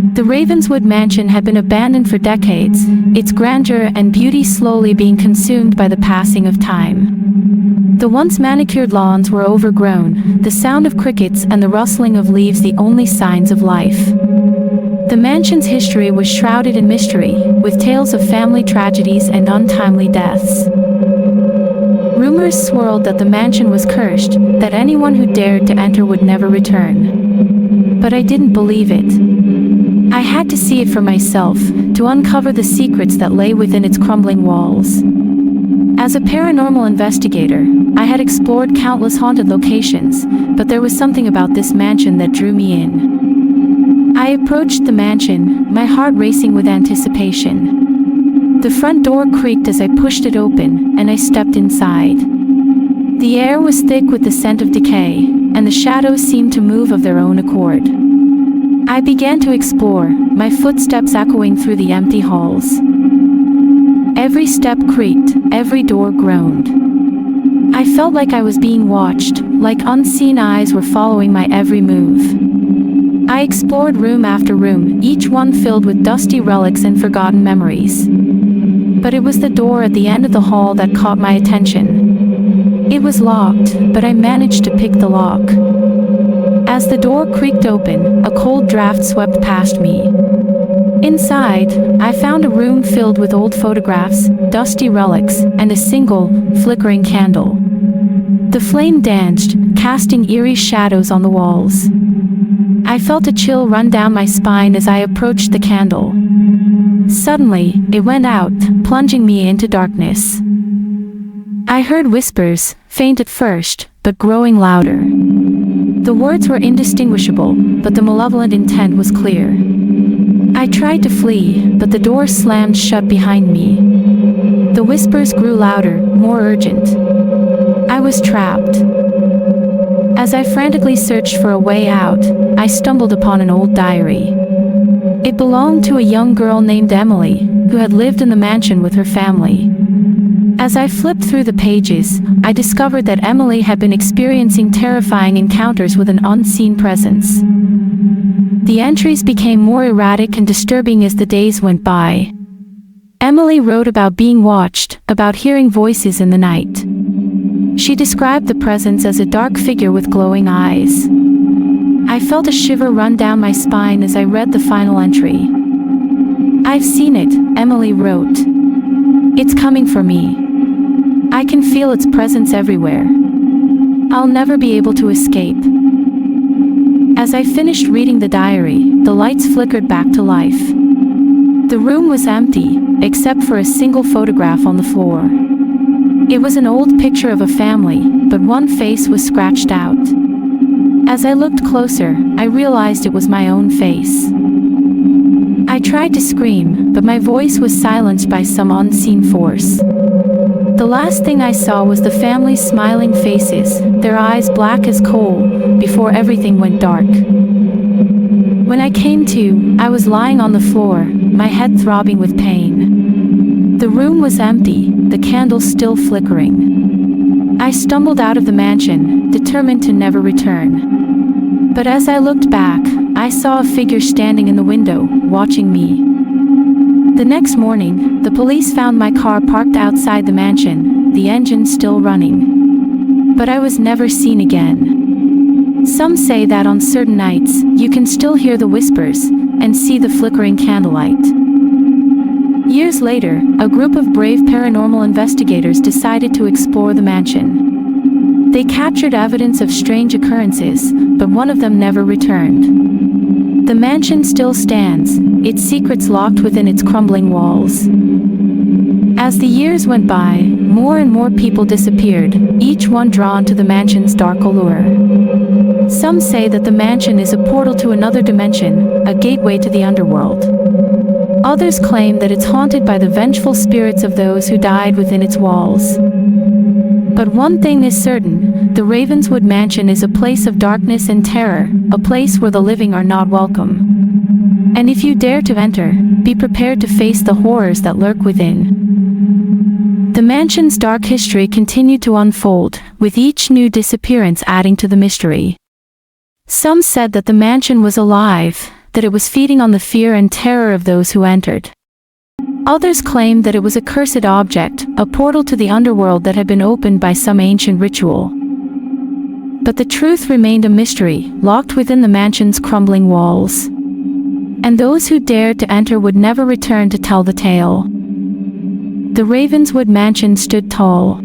The Ravenswood Mansion had been abandoned for decades, its grandeur and beauty slowly being consumed by the passing of time. The once manicured lawns were overgrown, the sound of crickets and the rustling of leaves the only signs of life. The mansion's history was shrouded in mystery, with tales of family tragedies and untimely deaths. Rumors swirled that the mansion was cursed, that anyone who dared to enter would never return. But I didn't believe it. I had to see it for myself, to uncover the secrets that lay within its crumbling walls. As a paranormal investigator, I had explored countless haunted locations, but there was something about this mansion that drew me in. I approached the mansion, my heart racing with anticipation. The front door creaked as I pushed it open, and I stepped inside. The air was thick with the scent of decay, and the shadows seemed to move of their own accord. I began to explore, my footsteps echoing through the empty halls. Every step creaked, every door groaned. I felt like I was being watched, like unseen eyes were following my every move. I explored room after room, each one filled with dusty relics and forgotten memories. But it was the door at the end of the hall that caught my attention. It was locked, but I managed to pick the lock. As the door creaked open, a cold draft swept past me. Inside, I found a room filled with old photographs, dusty relics, and a single, flickering candle. The flame danced, casting eerie shadows on the walls. I felt a chill run down my spine as I approached the candle. Suddenly, it went out, plunging me into darkness. I heard whispers, faint at first, but growing louder. The words were indistinguishable, but the malevolent intent was clear. I tried to flee, but the door slammed shut behind me. The whispers grew louder, more urgent. I was trapped. As I frantically searched for a way out, I stumbled upon an old diary. It belonged to a young girl named Emily, who had lived in the mansion with her family. As I flipped through the pages, I discovered that Emily had been experiencing terrifying encounters with an unseen presence. The entries became more erratic and disturbing as the days went by. Emily wrote about being watched, about hearing voices in the night. She described the presence as a dark figure with glowing eyes. I felt a shiver run down my spine as I read the final entry. "I've seen it," Emily wrote. "It's coming for me. I can feel its presence everywhere. I'll never be able to escape." As I finished reading the diary, the lights flickered back to life. The room was empty, except for a single photograph on the floor. It was an old picture of a family, but one face was scratched out. As I looked closer, I realized it was my own face. I tried to scream, but my voice was silenced by some unseen force. The last thing I saw was the family's smiling faces, their eyes black as coal, before everything went dark. When I came to, I was lying on the floor, my head throbbing with pain. The room was empty, the candle still flickering. I stumbled out of the mansion, determined to never return. But as I looked back, I saw a figure standing in the window, watching me. The next morning, the police found my car parked outside the mansion, the engine still running. But I was never seen again. Some say that on certain nights, you can still hear the whispers, and see the flickering candlelight. Years later, a group of brave paranormal investigators decided to explore the mansion. They captured evidence of strange occurrences, but one of them never returned. The mansion still stands, its secrets locked within its crumbling walls. As the years went by, more and more people disappeared, each one drawn to the mansion's dark allure. Some say that the mansion is a portal to another dimension, a gateway to the underworld. Others claim that it's haunted by the vengeful spirits of those who died within its walls. But one thing is certain, the Ravenswood Mansion is a place of darkness and terror, a place where the living are not welcome. And if you dare to enter, be prepared to face the horrors that lurk within. The mansion's dark history continued to unfold, with each new disappearance adding to the mystery. Some said that the mansion was alive, that it was feeding on the fear and terror of those who entered. Others claimed that it was a cursed object, a portal to the underworld that had been opened by some ancient ritual. But the truth remained a mystery, locked within the mansion's crumbling walls. And those who dared to enter would never return to tell the tale. The Ravenswood Mansion stood tall,